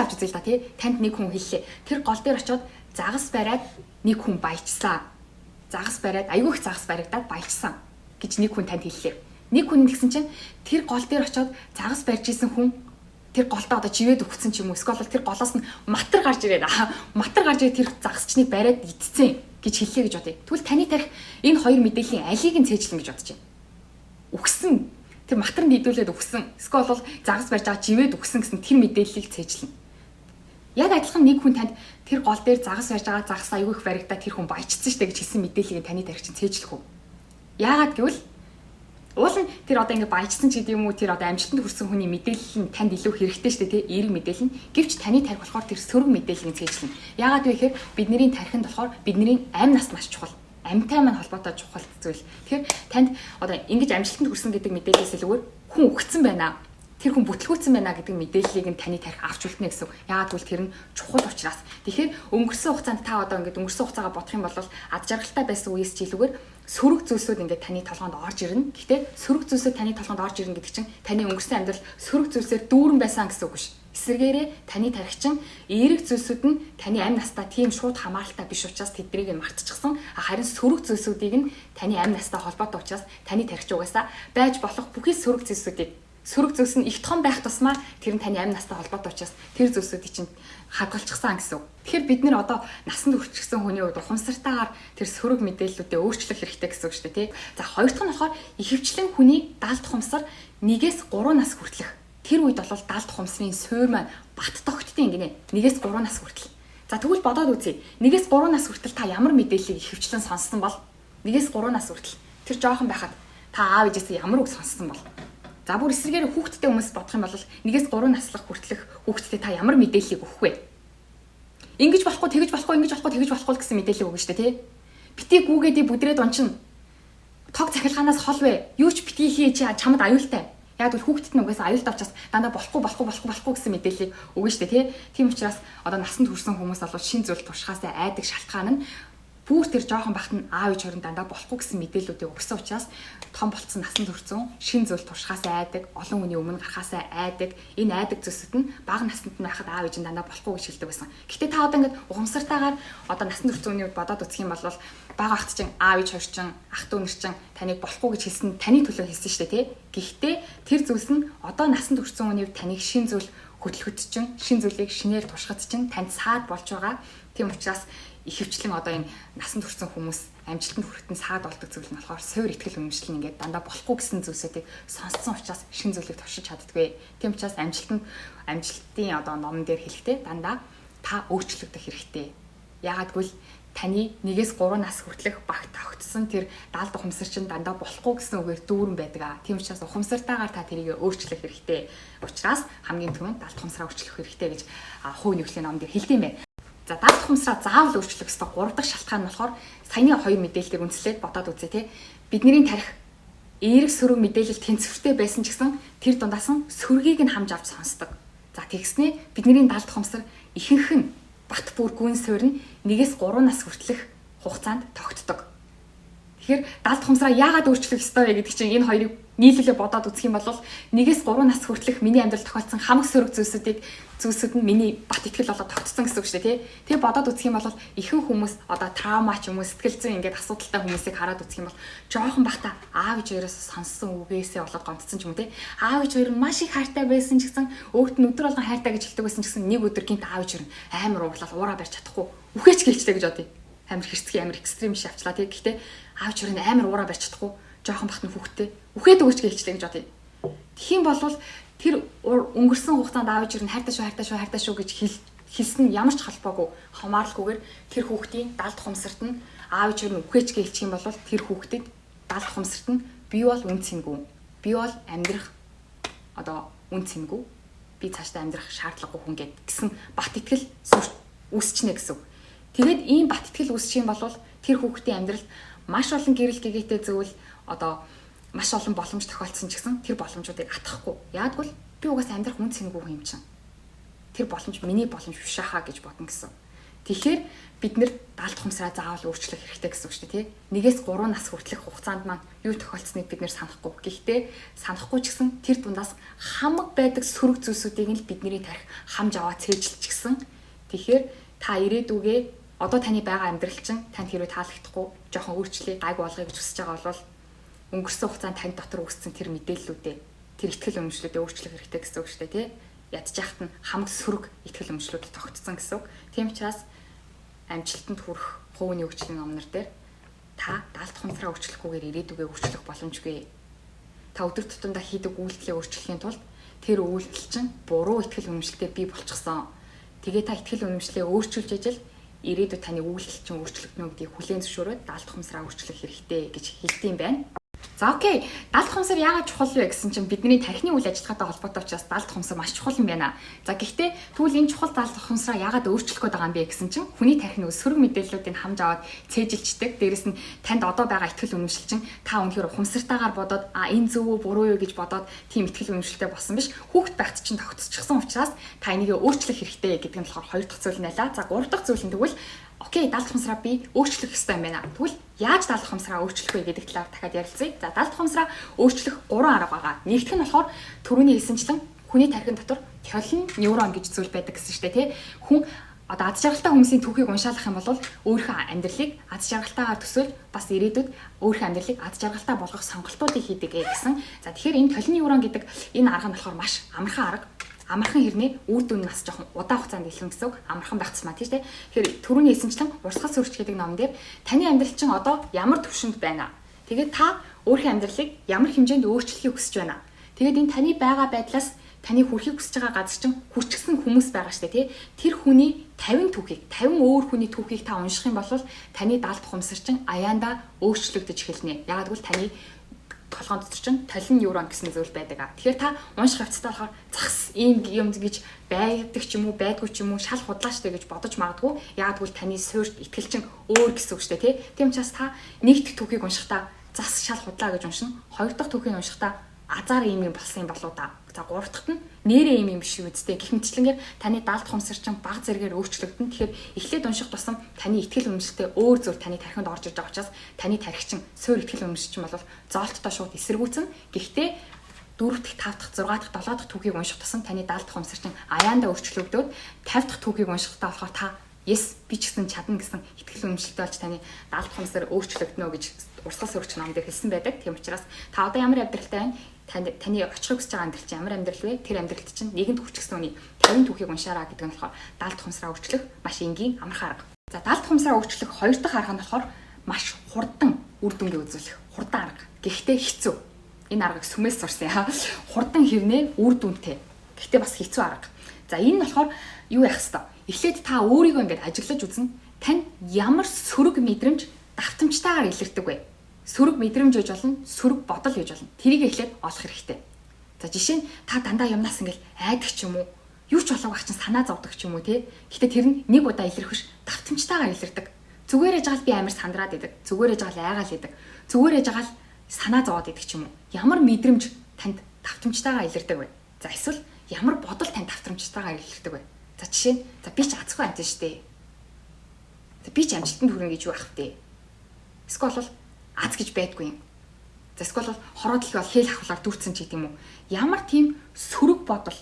авч үзье л да тий. Танд нэг хүн хэллээ. Тэр гол дээр очиод загас бариад нэг хүн баяжсан. Загас бариад айгүй их загас баригдаад баяжсан гэж нэг хүн танд хэллээ. Нэг хүн тэгсэн чинь тэр гол дээр очиод загас барьж исэн хүн тэр голтоо одоо живээд өгсөн ч юм уу эсвэл тэр голоос нь матар гарч ирээд матар гарч ирээд тэр загасчныг бариад идсэн гэж хэллээ гэж бодъё. Тэгвэл таны тарих энэ хоёр мэдээллийн алийг нь цээжлэн гэж бодож байна. Үгсэн тэр матарнд идүүлээд өгсөн эсвэл бол загас барьж байгаа живээд өгсөн гэсэн тэр мэдээллийг цээжлэн. Яг адилхан нэг хүн танд тэр гол дээр загас барьж байгаа загас аягүй их баригдаа тэр хүн баяжсан штэ гэж хэлсэн мэдээллийг таны тарих чинь цээжлэх үү? Яагаад гэвэл уул нь тэр одоо ингэ баяжсан ч гэдэг юм уу тэр одоо амжилтанд хүрсэн хүний мэдээлэл нь танд илүү хэрэгтэй шүү дээ тий эерэг мэдээлэл нь гэвч таны тарих болохоор тэр сөрөг мэдээллийг цээжлэн. Яагаад вэ гэхээр бидний тарихынд болохоор бидний амь нас маш чухал. Амьтай маань холбоотой чухал зүйл. Тэгэхээр танд одоо ингэж амжилтанд хүрсэн гэдэг мэдээлэлээс илүүгээр хүн өгцөн байна. Тэр хүн бүтлгүүцсэн байна гэдэг мэдээллийг нь таны тарих авч үлднэ гэсэн. Яагаад гэвэл тэр нь чухал учраас. Тэгэхээр өнгөрсөн хугацаанд та одоо ингэ өнгөрсөн хугацаагаа бодох юм бол ад жаргалтай байсан үеэс ч илүүгээр сөрөг зүйлсүүд ингээд таны толгоонд орж ирнэ. Гэхдээ сөрөг зүйлсүүд таны толгоонд орж ирнэ гэдэг чинь таны өнгөрсөн амьдрал сөрөг зүйлсээр дүүрэн байсан гэсэн үг биш. Эсвэргээрээ таны тархичин эерэг зүйлсүүд нь таны амь настаа тийм шууд хамааралтай биш учраас тэднийг мартчихсан. Харин сөрөг зүйлсүүдийг нь таны амь настаа холбоотой учраас таны тархич угаасаа байж болох бүхий сөрөг зүйлсүүдийг сөрөг зүйлс нь их том байх тусмаа тэр нь таны амь настаа холбоотой учраас тэр зүйлсүүдийг чинь хадгалчихсан гэсэн үг. Тэгэхээр бид нэр одоо насанд хүрчихсэн хүний хувьд ухамсартайгаар тэр сөрөг мэдээллүүдээ өөрчлөх хэрэгтэй гэсэн үг шүү дээ тий. За хоёр дахь нь болохоор ихэвчлэн хүний даалт ухамсар 1-3 нас хүртэлх. Тэр үед бол даалт ухамсарын суурь маань бат тогтдیں۔ Гинэ 1-3 нас хүртэл. За тэгвэл бодоод үзье. 1-3 нас хүртэл та ямар мэдээллийг ихэвчлэн сонссон бол 1-3 нас хүртэл тэр жоохон байхад та аав ээжээс ямар үг сонссон бол за бүр эсрэгээр хүүхдтэй хүмүүс бодох юм бол 1-3 наслах хүртэлх хүүхдтэй та ямар мэдээллийг өгөх вэ? Ингэж болохгүй, тэгэж болохгүй, ингэж болохгүй, тэгэж болохгүй гэсэн мэдээлэл өгнө шүү дээ, тий? Бити гүүгээдий бүдрээд ончин. Тог цахилгаанаас хол вэ? Юу ч бити хий чи чамд аюултай. Яг бол хүүхдэд нь угаасаа аюултай учраас дандаа болохгүй гэсэн мэдээллийг өгнө шүү дээ, тий? Тийм учраас одоо насанд хүрсэн хүмүүс бол шин зүйл туршихаасаа айдаг шалтгаан нь бүр тэр жоохон бахт нь аав ээж хорин дандаа болохгүй гэсэн мэдээллүүдийг өгсөн учраас том болцсон насан туршсан шин зүйл туршихаас айдаг, олон хүний өмнө гарахаас айдаг. Энэ айдаг зүйлсүүд нь бага наснд нь байхад аав ээж нь дандаа болохгүй гэж хэлдэг байсан. Гэхдээ та одоо ингээд ухамсартайгаар одоо насан туршсан үнийг бодоод үзэх юм бол бага ахт чинь аав ээж хоёр чинь ах トゥ өнөр чинь таныг болохгүй гэж хэлсэн таны төлөө хэлсэн шүү дээ тий. Гэхдээ тэр зүйлс нь одоо насан туршсан үнийг таныг шин зүйл хөдөлгөт чинь шин зүйлийг шинээр туршихад чинь танд саад болж байгаа. Тийм учраас ихэвчлэн одоо энэ насан туршсан хүмүүс амжилтанд хүрэхтэн саад болдог зүйл нь болохоор суур ихтгэл үнэмшил нь ингээд дандаа болохгүй гэсэн зүйлсүүдийг сонссон учраас шин зүйлийг туршиж чаддаггүй. Тийм учраас амжилтын одоо номон дээр хэлэхдээ дандаа та өөрчлөгдөх хэрэгтэй. Яагаад гэвэл таны 1-3 нас хүртэлх багт тогтсон тэр даалд ухамсар чинь дандаа болохгүй гэсэн үгээр дүүрэн байдаг. Тийм учраас ухамсартайгаар та тэрийг өөрчлөх хэрэгтэй. Учраас хамгийн түрүүнд даалд ухамсараа өөрчлөх хэрэгтэй гэж хувь нөхлийн номон дээр хэлдэг юм байна. За даалд ухамсараа заавал өөрчлөх ёстой 3 дахь шалтгаан нь болохоор саяны 2 мэдээлэлээр үндэслээд бодоод үзье те. Бидний тарих эерэг сөрөг мэдээлэл тэнцвэртэй байсан ч гэсэн тэр дундаас нь сөргийг нь хамж авч сонсдог. За тэгснээ бидний даалд ухамсар ихэнх нь бат бүр гүн суурь нь 1-3 нас хүртэлх хугацаанд тогтдог. Тэгэхээр даалд ухамсараа яагаад өөрчлөх ёстой вэ гэдэг чинь энэ хоёрыг нийлүүлээ бодоод үзэх юм бол 1-3 нас хүртэлх миний амьдралд тохиолдсон хамаг сөрөг зүйлсүүд нь миний бат итгэл болоод тогтсон гэсэн үг шүү дээ тий. Тэгээ бодоод үзэх юм бол ихэнх хүмүүс одоо траума ч юм уу сэтгэл зүйн ингээд асуудалтай хүмүүсийг хараад үзэх юм бол жоохон бахта аав ээж хоёроос сонссон үгээсээ болоод гомдсон ч юм уу тий. Аав ээж хоёр нь маш их хайртай байсан ч гэсэн өөрт нь өдөр болгон хайртай гэж хэлдэг байсан ч гэсэн нэг өдөр гинт аав ээж хоёр нь амар уурлал уураа барьж чадахгүй үхэж гэлчтэй гэж бодъё. Амар хэрцгий амар экстрим шавчлаа тий. Гэхдээ аав ээж хоёр нь амар уураа барьж чадахгүй жоохон бахт нь хүүхдээ үхээд өгч гэлчлээ гэж бодъё. Тэгхийн болвол тэр өнгөрсөн хугацаанд аав ээж нь хайртай шүү гэж хэлсэн нь ямар ч холбоогүй хамааралгүйгээр тэр хүүхдийн даалд ухамсарт нь аав ээж нь үхэж гэлчих юм бол тэр хүүхдэд даалд ухамсарт нь би бол үн цэнгүй. Би бол амьдрах одоо үн цэнгүй. Би цаашдаа амьдрах шаардлагагүй хүн гэсэн бат итгэл үүсчихнэ гэсэн. Тэгээд ийм бат итгэл үүсчих юм бол тэр хүүхдийн амьдралд маш олон гэрэл гэгээтэй зүйл одоо маш олон боломж тохиолдсон ч гэсэн тэр боломжуудыг атгахгүй. Яагад бол би угаасаа амьдрах үн цэнгүй юм чинь. Тэр боломж миний боломж биш хаа гэж бодно гэсэн. Тэгэхээр бид нэр даалд ухамсараа заавал өөрчлөх хэрэгтэй гэсэн үг шүү дээ, тий. 1-3 нас хүртэлх хугацаанд маань юу тохиолдсныг бид нэр санахгүй. Гэхдээ санахгүй ч гэсэн тэр дундаас хамаг байдаг сөрөг зүйлсүүдийг нь бидний тарих хамж аваа цээжилчихсэн. Тэгэхээр та ирээдүгээ одоо таны байгаа амьдрал чинь танд хэрвээ таалагдахгүй жоохон өөрчлөе гайг болгоё гэж хүсэж байгаа бол өнгөрсөн хугацаанд тань дотор үүссэн тэр мэдээллүүдээ тэр ихтгэл үнэмшлүүдээ өөрчлөх хэрэгтэй гэсэн үг шүү дээ тий. Ядж яхад нь хамаг сөрөг ихтгэл үнэмшлүүд тогтцсон гэсэн үг. Тийм учраас амжилтанд хүрэх хувийн хөгжлийн номнор дээр та даалд ухамсараа өөрчлөхгүйгээр ирээдүгээ өөрчлөх боломжгүй. Та өдөр тутамдаа хийдэг үйлдэлээ өөрчлөхийн тулд тэр үйлдэл чинь буруу ихтгэл үнэмшилтэй бий болчихсон. Тэгээ та ихтгэл үнэмшлээ өөрчилж ижил ирээдүйд таны үйлдэл чинь өөрчлөгдөнө гэдгийг хүлээн зөвшөөрөөд даалд ухамсараа өөрчлөх хэрэгтэй гэж хэлдэм байна. За окей. Даалд ухамсар яагаад чухал вэ гэсэн чинь бидний тархины үйл ажиллагаатай холбоотой учраас даалд ухамсар маш чухал юм байна. За гэхдээ тэгвэл энэ чухал даалд ухамсараа яагаад өөрчлөх гээд байгаа юм бэ гэсэн чинь хүний тархины сөрөг мэдээллүүдийг хамж аваад цээжилчдэг. Дээрэс нь танд одоо байгаа ихтгэл үнэмшил чинь та үнэхээр ухамсартайгаар бодоод энэ зөв үү буруу юу гэж бодоод тийм ихтгэл үнэмшилтэй болсон биш. Хүүхэд байхад чинь тогтцчихсан учраас та энийгээ өөрчлөх хэрэгтэй гэдэг нь болохоор хоёр дахь зүйл нэлээ. За гурав дахь зүйл нь тэгвэл окей, даалд ухамсараа би өөрчлөх ёстой юм байна. Тэгвэл яаж даалд ухамсараа өөрчлөх вэ гэдэг талаар дахиад ярилцъя. За даалд ухамсараа өөрчлөх 3 арга байгаа. Нэгдүгээр нь болохоор түрүүний хэлсэнчлэн хүний тархин дотор толин нейрон гэж зүйл байдаг гэсэн шүү дээ, тий. Хүн одоо аз жаргалтай хүмүүсийн түүхийг уншаалах юм бол өөрийнхөө амьдралыг аз жаргалтайгаар төсөөлж бас ирээдүйд өөрийнхөө амьдралыг аз жаргалтай болгох сонголтуудыг хийдэг гэсэн. За тэгэхээр энэ толин нейрон гэдэг энэ арга нь болохоор маш амархан арга. Амархан хэрнээ үр дүн нас жоохон удаан хугацаанд илэрнэ гэсэн үг. Амархан байх тусмаа тийм үү? Тэгэхээр түрүүний хэлсэнчлэн урсгал сүрч гэдэг номон дээр таны амьдрал чинь одоо ямар төвшөнд байна. Тэгээд та өөрийнхөө амьдралыг ямар хэмжээнд өөрчлөхийг хүсэж байна. Тэгээд энэ таны байгаа байдлаас таны хүрэхийг хүсэж байгаа газар чинь хүчгсэн хүмүүс байгаа штэ тий. Тэр хүний 50 түүхийг 50 өөр хүний түүхийг та унших юм бол таны даалд ухамсар чинь аяанда өөрчлөгдөж эхэлнэ. Ягаад гэвэл таны толгойн дотор чинь толин нейрон гэсэн зүйл байдаг. Тэгэхээр та унших явцдаа болохоор захс ийм юм гэж байдаг ч юм уу байдгүй ч юм уу шал худлааштай гэж бодож магадгүй. Ягаад гэвэл таны суурь итгэл чинь өөр гэсэн үг шүү дээ тий. Тийм учраас та нэг дахь түүхийг уншихдаа зас шал худлаа гэж уншина. Хоёр дахь түүхийг уншихдаа азар ийм юм болсон юм болоо да. За гурав дахьт нь нэрээ ийм юм биш үү үстэй. Гэх мэтчлэнгээр таны даалт хумсар чинь баг зэрэгээр өөрчлөгдөн. Тэгэхээр эхлээд унших тусам таны итгэл үнэмшилтэй өөр зүйл таны тархинд орж ирж байгаа учраас таны тархи чинь суур итгэл үнэмшил чинь бол зоолттой шууд эсэргүүцэн. Гэхдээ 4 дахь, 5 дахь, 6 дахь, 7 дахь түүхийг унших тусам таны даалт хумсар чинь аяандаа өөрчлөгдөөд 50 дахь түүхийг уншихтаа болохоор та yes би ч гэсэн чадна гэсэн итгэл үнэмшилтэй болж таны даалт хумсар өөрчлөгдөнө гэж урсгал сурагч нам дээр хэлсэн байдаг. Тийм учраас та одоо ямар амьдралтай байна? Таны очихыг хүсэж байгаа амьдрал чинь ямар амьдрал вэ? Тэр амьдралд чинь нэгэнд хүрчихсэн үний 50 түүхийг уншаараа гэдэг нь болохоор даалт хумсраа өөрчлөх маш энгийн амархан арга. За даалт хумсраа өөрчлөх хоёр дахь арга нь болохоор маш хурдан үр дүнгээ үзүүлэх хурдан арга. Гэхдээ хэцүү. Энэ аргыг сүмээс сурсан яа. Хурдан хэрнээ үр дүнтэй. Гэхдээ бас хэцүү арга. За энэ нь болохоор юу яах вэ? Эхлээд та өөрийгөө ингэж ажиглаж үзнэ. Тань ямар сөрөг мэдрэмж давтамжтайгаар илэрдэг вэ? Сөрөг мэдрэмж гэж болно, сөрөг бодол гэж болно. Тэрийг эхлээд олох хэрэгтэй. За жишээ нь та дандаа юмнаас ингээл айдаг ч юм уу, юу ч болоогүй ах чинь санаа зовдөг ч юм уу те. Гэхдээ тэр нь нэг удаа илэрхэж давтамжтайгаар илэрдэг. Зүгээр ээж байгаа л би амар сандраад идэг. Зүгээр ээж байгаа л айгаал идэг. Зүгээр ээж байгаа л санаа зовоод идэг ч юм уу. Ямар мэдрэмж танд давтамжтайгаар илэрдэг вэ? За эсвэл ямар бодол танд давтамжтайгаар илэрдэг вэ? За жишээ нь за би ч азгүй амтсан штэ. За би ч амжилтанд хүрнэ гэж юу ах вэ? Эсвэл бол аз гэж байдгүй юм. За эсвэл бол хороод их бол хэл хавлаар дүүрсэн ч гэдэм үү. Ямар тийм сөрөг бодол.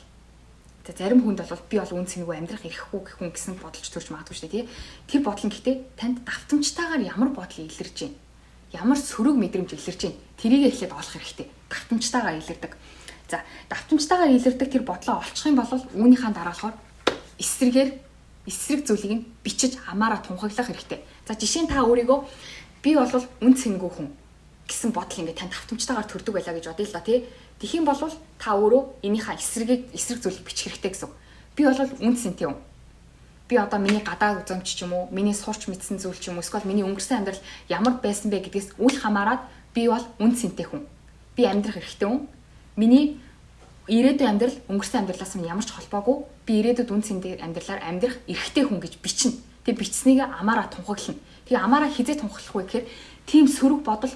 За зарим хүнд бол би бол үн цэнэгүй амьдрах ирэхгүй гэх хүн гэсэн бодолч төрж магадгүй шүү дээ тий. Тэр бодол нь гэхдээ танд давтамжтайгаар ямар бодол илэрж байна? Ямар сөрөг мэдрэмж илэрж байна? Тэрийг эхлээд олох хэрэгтэй. Давтамжтайгаар илэрдэг. За давтамжтайгаар илэрдэг тэр бодлоо олчих юм бол үүнийхээ дараа болохоор эсрэг зүйлийг нь бичиж амаараа тунхаглах хэрэгтэй. За жишээ нь та өөрийгөө би бол үн цэнэгүй хүн гэсэн бодол ингээд тань давтамжтайгаар төрдөг байлаа гэж бодъё л да тий. Тэгхийн бол та өөрөө энийхээ эсрэг зүйлийг бичих хэрэгтэй гэсэн. Би бол үн цэнтэй хүн. Би одоо миний гадаа үзэмж ч юм уу, миний сурч мэдсэн зүйл ч юм уу, эсвэл миний өнгөрсөн амьдрал ямар байсан бэ гэдгээс үл хамааран би бол үн цэнтэй хүн. Би амьдрах хэрэгтэй хүн. Миний ирээдүйн амьдрал өнгөрсөн амьдралаас нь ямар ч холбоогүй. Би ирээдүйд үн цэнтэй амьдралаар амьдрах эрхтэй хүн гэж бичнэ. Тэг бичснийг амаараа тунхаглана. Тэгээ амаараа хизээ тунхаглах вэ гэхээр тийм сөрөг бодол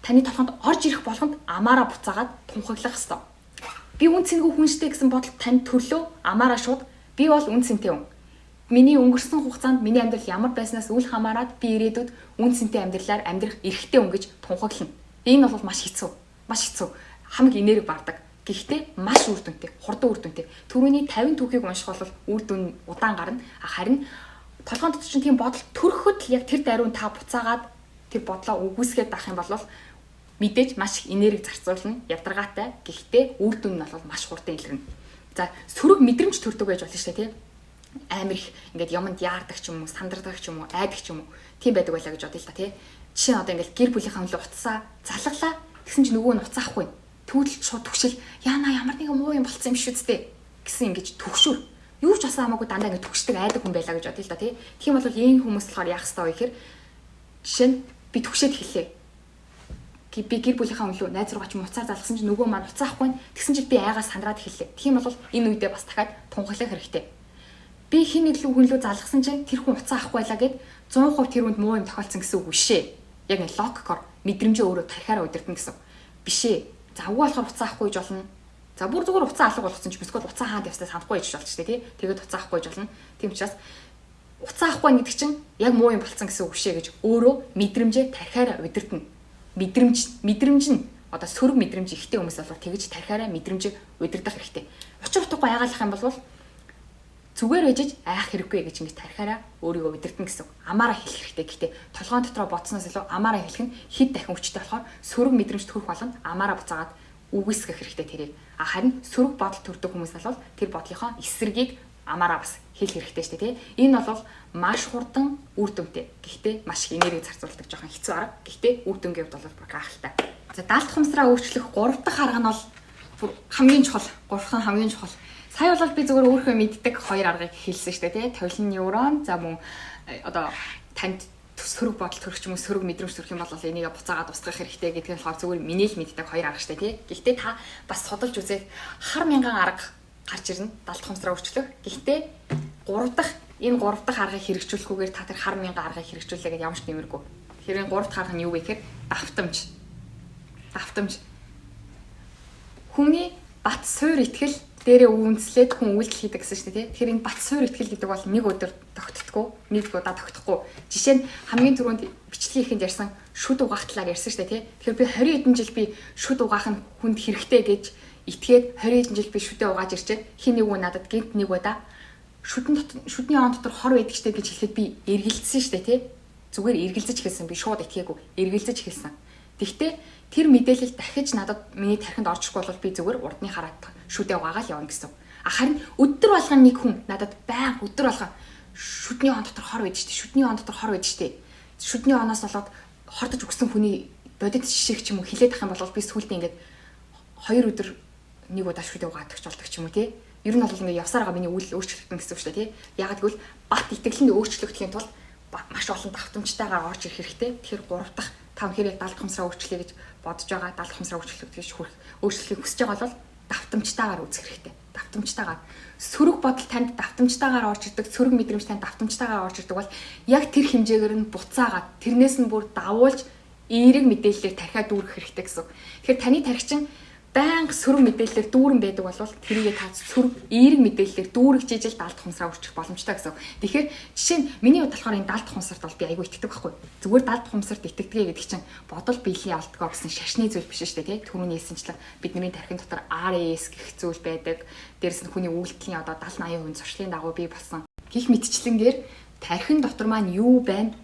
таны толгонд орж ирэх болгонд амаараа буцаагаад тунхаглах ёстой. Би үн цэнэгүй хүн штэ гэсэн бодол танд төрлөө амаараа шууд би бол үн цэнтэй хүн. Миний өнгөрсөн хугацаанд миний амьдрал ямар байснаас үл хамааран би ирээдүйд үн цэнтэй амьдралаар амьдрах эрхтэй хүн гэж тунхаглана. Энэ бол маш хэцүү. Маш хэцүү. Хамаг энерги бардаг. Гэхдээ маш үр дүнтэй, хурдан үр дүнтэй. Түрүүний 50 түүхийг унших бол үр дүн удаан гарна. Харин толгойн дотор чинь тийм бодол төрөхөд яг тэр даруйн та буцаагаад тэр бодлоо үгүйсгээд байх юм бол мэдээж маш их энерги зарцуулна, ядаргаатай. Гэхдээ үр дүн нь бол маш хурдан илэрнэ. За сөрөг мэдрэмж төрдөг байж болно шүү дээ, тийм. Амар их ингээд юмд яардаг ч юм уу, сандардаг ч юм уу, айдаг ч юм уу. Тийм байдаг байлаа гэж бодъё л та, тийм. Жишээ нь одоо ингээд гэр бүлийнхаа хөлөө уцсаа, залглаа. Тэгсэн чинь нөгөө нь уцаахгүй. Төвлөлт шууд түгшил. Яана ямар нэгэн муу юм болцсон юм шүү дээ гэсэн ингэж төгшүр. Юу ч асаа хамаагүй дандаа ингэ төгшдөг айдаг хүн байлаа гэж бодъё л да тий. Тийм бол энэ хүмүүс болохоор яах ёстой вэ гэхээр жишээ нь би төгшөөд хэллээ. Би гэр бүлийнхаа өмнө найз руугаа ч муцаар залгасан чинь нөгөө маань уцаахгүй. Тэгсэн чинь би айгаас сандраад хэллээ. Тийм бол энэ үедээ бас дахиад тунхаглах хэрэгтэй. Би хин нэг хүн лөө залгасан чинь тэр хүн уцаахгүй байлаа гэд 100% тэр хүнд муу юм тохиолдсон гэсэн үг биш ээ. Яг энэ логикоор мэдрэмжээ өөрөө тархиараа удирдна гэсэн. Биш ээ. Завгүй болохоор уцаахгүй гэж болно. За бүр зүгээр уцаа алга болгосон ч бискот уцаа хаанд явснаа санахгүй гэж болж штэ тий. Тэгээд уцаахгүй гэж болно. Тийм учраас уцаахгүй гэдэг чинь яг муу юм болцсон гэсэн үг шээ гэж өөрөө мэдрэмжээ тархиараа удирдна. Мэдрэмж нь одоо сөрөг мэдрэмж ихтэй хүмүүс болов тэгж тархиараа мэдрэмжийг удирдах хэрэгтэй. Учир утгагүй айгаалах юм бол зүгээр ээжж айх хэрэггүй гэж ингэж тархиараа өөрийгөө удирдна гэсэн. Амаараа хэлэх хэрэгтэй. Гэхдээ толгойн дотроо бодсноос илүү амаараа хэлэх нь хэд дахин хүчтэй болохоор сөрөг мэдрэмж төрөх болно. Амаараа буцаагаад үгүйсгэх хэрэгтэй тэрийг. Харин сөрөг бодол төрдөг хүмүүс бол тэр бодлынхоо эсрэгийг амаараа бас хэлэх хэрэгтэй шүү дээ, тий. Энэ бол маш хурдан үр дүнтэй. Гэхдээ маш их энерги зарцуулдаг жоохон хэцүү арга. Гэхдээ үр дүнгийн хувьд бол бүр гайхалтай. За даалт хумсраа өөрчлөх 3 дахь арга нь бол бүр хамгийн чухал. 3 дахь нь хамгийн чухал. Сая бол би зүгээр өөрийнхөө мэддэг 2 аргыг хэлсэн шүү дээ, тий. Тавилан нейрон за мөн одоо танд сөрөг бодол төрөх юм уу сөрөг мэдрэмж төрөх юм бол энийг буцаагаад устгах хэрэгтэй гэдгийг болохоор зүгээр миний л мэддэг 2 арга шүү дээ, тий. Гэхдээ та бас судалж үзээд хар мянган арга гарч ирнэ даалт хумсраа өөрчлөх. Гэхдээ 3 дахь аргыг хэрэгжүүлэхгүйгээр та тэр хар мянган аргыг хэрэгжүүлээ гэдээ ямар ч нэмэргүй. Тэгэхээр 3 дахь арга нь юу вэ гэхээр давтамж. Хүний бат суур итгэл дээрээ үндэслээд хүн үйлдэл хийдэг гэсэн шүү дээ. Тэгэхээр энэ бат суур итгэл гэдэг бол нэг өдөр тогтдоггүй, нэг удаа тогтохгүй. Жишээ нь хамгийн түрүүнд бичлэгийн ихэнд ярьсан шүд угаах талаар ярьсан шүү дээ, тий. Тэгэхээр би 20 хэдэн жил би шүд угаах нь хүнд хэрэгтэй гэж итгээд 20 хэдэн жил би шүдээ угааж ирчээ. Хин нэг үү надад гинт нэг удаа шүдний он дотор хор байдаг штэ гэж хэлэхэд би эргэлзсэн штэ, тий. Зүгээр эргэлзэж хэлсэн. Би шууд итгээгүй, эргэлзэж хэлсэн. Тэгтээ тэр мэдээлэл дахиж надад миний тархинд орчихгүй бол би зүгээр урдны хараад шүдээ угаагаал явна гэсэн. Харин өдөр болгон нэг хүн надад баян өдөр болгон шүдний он дотор хор байдаг штэ, шүдний он дотор хор байдаг штэ. Шүдний оноос болоод хордож өгсөн хүний бодит жишээг ч юм уу хилээд ах юм бол би сүүлдээ ингээд 2 өдөр нэг удаа шүдээ угаадаг ч болдог ч юм уу, тий. Ер нь бол ингээд явсараа миний үйл өөрчлөгдөн гэсэн үг шүү дээ, тий. Яг гэвэл бат итгэлэнд өөрчлөгдөхийн тулд маш олон давтамжтайгаар орж ирэх хэрэгтэй. Тэгэхээр 3 дахь та хэрэг даалт хумсраа өөрчлөе гэж бодож байгаа, даалт хумсраа өөрчлөлт гэж өөрчлөхийг хүсэж байгаа бол давтамжтайгаар үзэх хэрэгтэй. Давтамжтайгаар сөрөг бодол танд давтамжтайгаар орж ирдэг, сөрөг мэдрэмж танд давтамжтайгаар орж ирдэг бол яг тэр хэмжээгээр нь буцаагаад тэрнээс нь бүр давуулж эерэг мэдээллээр тархиа дүүргэх хэрэгтэй гэсэн. Тэгэхээр таны тархичин байнга сөрөг мэдээллээр дүүрэн байдаг бол тэрийгээ та сөрөг эерэг мэдээллээр дүүргэж ижил даалт хумсраа өөрчлөх боломжтой гэсэн. Тэгэхээр жишээ нь миний хувьд болохоор энэ даалт хумсарт бол би айгүй итгэдэг байхгүй. Зүгээр даалт хумсарт итгэдгээ гэдэг чинь бодол биелийн алдгаа гэсэн шашны зүйл биш шүү дээ, тий. Түрүүний хэлсэнчлэн бидний тархин дотор RAS гэх зүйл байдаг. Дээрс нь хүний үйлдэлийн одоо 70-80% зуршлын дагуу бий болсон. Гэх мэтчлэнгээр тархин дотор маань юу байна?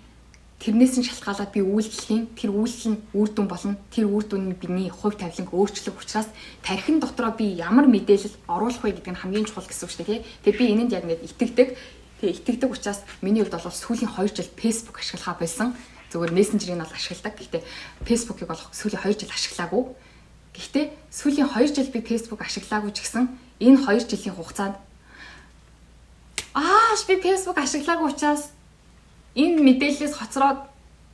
Тэрнээс нь шалтгаалаад би үйлдэл хийн, тэр үйлдэл нь үр дүн болно. Тэр үр дүн нь биний хувь тавиланг өөрчлөх учраас тархин дотроо би ямар мэдээлэл оруулах вэ гэдэг нь хамгийн чухал гэсэн үг шүү дээ, тий. Тэгээ би энэнд яг нэг итгэдэг. Тэгээ итгэдэг учраас миний хувьд бол сүүлийн 2 жил Facebook ашиглахаа болсон. Зөвхөн мессенжерийг бол ашигладаг. Гэхдээ Facebook-ыг бол сүүлийн 2 жил ашиглаагүй. Гэхдээ сүүлийн 2 жил би Facebook ашиглаагүй ч гэсэн энэ 2 жилийн хугацаанд би Facebook ашиглаагүй учраас энэ мэдээллээс хоцроод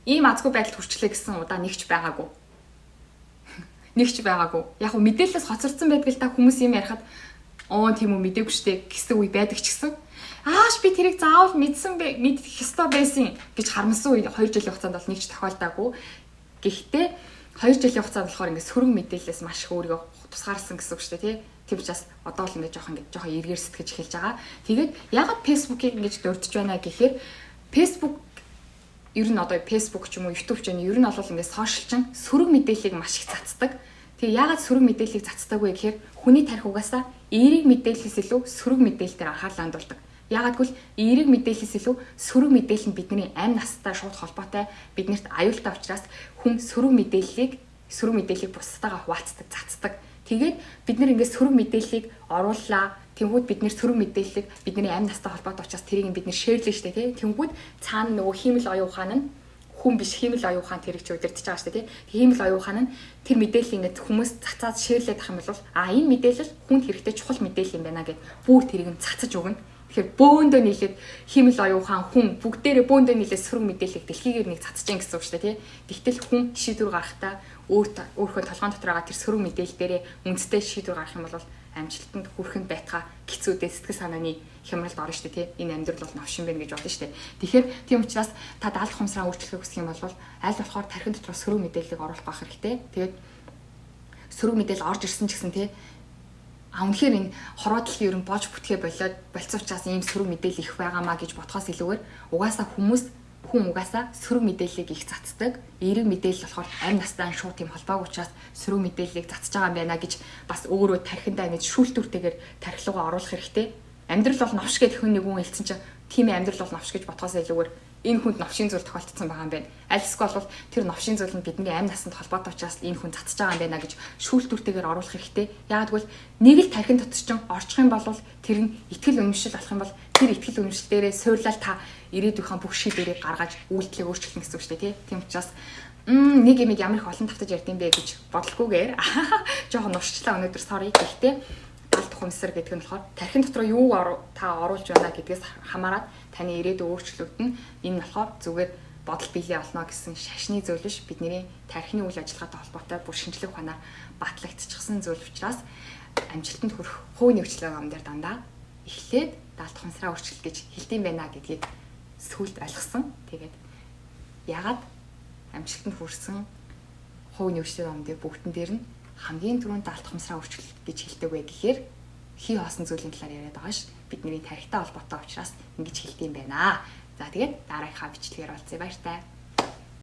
ийм азгүй байдалд хүрчлээ гэсэн удаа нэгч байгаагүй. Нэгч байгаагүй. Яг хөө мэдээллээс хоцорсон байдгийг та хүмүүс юм ярихад тийм үү мэдээгүй штэ гэсэн үе байдаг ч гэсэн би тэрийг заавал мэдэх ёстой байсан гэж харамсан үе 2 жилийн хугацаанд бол нэгч тохиолдоогүй. Гэхдээ 2 жилийн хугацаанд болохоор ингээд сөрөг мэдээллээс маш их өөрийгөө тусгаарсан гэсэн үг штэ, тий. Тийм учраас одоо л ингээд жоохон эргээр сэтгэж эхэлж байгаа. Тэгээд ягаад Facebook-ийг ингэж дурдж байна гэхээр Facebook ер нь одоо Facebook ч юм уу YouTube ч юм ер нь бол ингээд сошиал чин сөрөг мэдээллийг маш их цацдаг. Тэгээ ягаад сөрөг мэдээллийг цацдаг вэ гэхээр хүний тархи угаасаа эерэг мэдээллээс илүү сөрөг мэдээлэл дээр анхаарлаа хандуулдаг. Ягаад гэвэл эерэг мэдээллээс илүү сөрөг мэдээлэл нь бидний амь настай шууд холбоотой, биднэрт аюултай учраас хүн сөрөг мэдээллийг бусдаагаа хуваалцдаг, цацдаг. Тэгээд бид нэр ингээд сөрөг мэдээллийг орууллаа. Тэнгүүд бид нэр сөрөг мэдээллийг бидний амь настай холбоотой учраас тэрийг бид нэр шеэрлэн штэ, тий. Тэнгүүд цаана нөгөө хиймэл оюун ухаан нь хүн биш хиймэл оюун ухаан тэр их ч удирдах байгаа штэ, тий. Хиймэл оюун ухаан нь тэр мэдээллийг ингээд хүмүүс цацаад шеэрлээд ах юм бол энэ мэдээлэл хүнд хэрэгтэй чухал мэдээлэл юм байна гэд бүр тэрийг нь цацаж өгнө. Тэгэхээр бөөндөө нийлээд хиймэл оюун ухаан хүн бүгдээрээ бөөндөө нийлээд сөрөг мэдээллийг дэлхийгээр нэг цацаж гин гэсэн үг штэ, тий. Тэгтэл хүн шийдвэр гаргахтаа өөрийнхөө толгойн дотор байгаа тэр сөрөг мэдээлэл дээрээ үндэстэй шийдвэр гаргах юм бол амжилтанд хүрэхэд байтгаа хэцүүдээ сэтгэл санааны хямралд орно шүү дээ, тий. Энэ амьдрал бол новшин байна гэж бодно шүү дээ. Тэгэхээр тийм учраас та даалгах хумсраа өөрчлөхийг хүсэх юм бол аль болохоор тархин дотор сөрөг мэдээллийг оруулах байх хэрэгтэй. Тэгээд сөрөг мэдээлэл орж ирсэн ч гэсэн, тий. Үнэхээр энэ хорвоо дэлхийн ер нь болж бүтгээ болцсон учраас ийм сөрөг мэдээлэл их байгаамаа гэж бодхоос илүүгээр хүн угаасаа сөрөг мэдээллийг их цацдаг. Эерэг мэдээлэл болохоор амь настай шууд тийм холбоогүй учраас сөрөг мэдээллийг цацж байгаа юм байна гэж бас өөрөө тархиндаа ингэж шүүлтүүртэйгээр тархилуугаа оруулах хэрэгтэй. Амьдрал бол новш гэдэг хүн нэгэн хэлсэн чинь тийм амьдрал бол новш гэж бодхоос илүүгээр энэ хүнд новшийн зүйл тохиолдсон байгаа юм байна. Аль эсвэл бол тэр новшийн зүйл нь бидний амь насанд холбоотой учраас энэ хүн цацж байгаа юм байна гэж шүүлтүүртэйгээр оруулах хэрэгтэй. Яагад гэвэл нэг л тархин дотор чинь орчих юм бол тэр нь итгэл үнэмшил болох юм бол тэр итгэл үнэмшил дээрээ суйрлал та ирээдүйнхаа бүх шийдвэрийг гаргаж үйлдэлээ өөрчлөх гэсэн үг шүү дээ, тий. Тийм учраас нэг юм ямар их олон тавтаж ярьд юм бэ гэж бодлохгүйгээр жоохон нуршчлаа өнөөдөр sorry. Гэхдээ даалт хумсар гэдэг нь болохоор тархин дотор юу та оруулж байна гэдгээс хамаарат таны ирээдүйн өөрчлөлт нь энэ болохоор зүгээр бодол биелээ олно гэсэн шашны зүйл биш, бидний тархины үйл ажиллагаатай холбоотой бүр шинжлэх ухаанаар батлагдчихсан зүйл учраас амжилтанд хүрэх хувийн нөхцөл ам дээр дандаа эхлээд даалт хумсраа өөрчлөлт гэж хэлдэм байна гэдгийг сүүлд ойлгосон. Тэгээд ягаад амжилтанд хүрсэн хувийн нөхцөл ам дээр бүгдэн дээр нь хамгийн түрүүнд алт ухамсараа өөрчлөлт гэж хэлдэг вэ гэхээр хий хоосон зүйлийн талаар яриад байгаа ш. Бидний тарихтай холбоотой учраас ингэж хэлдэм байна. За тэгээд дараагийнхаа бичлэгээр уулзъя баяр таа.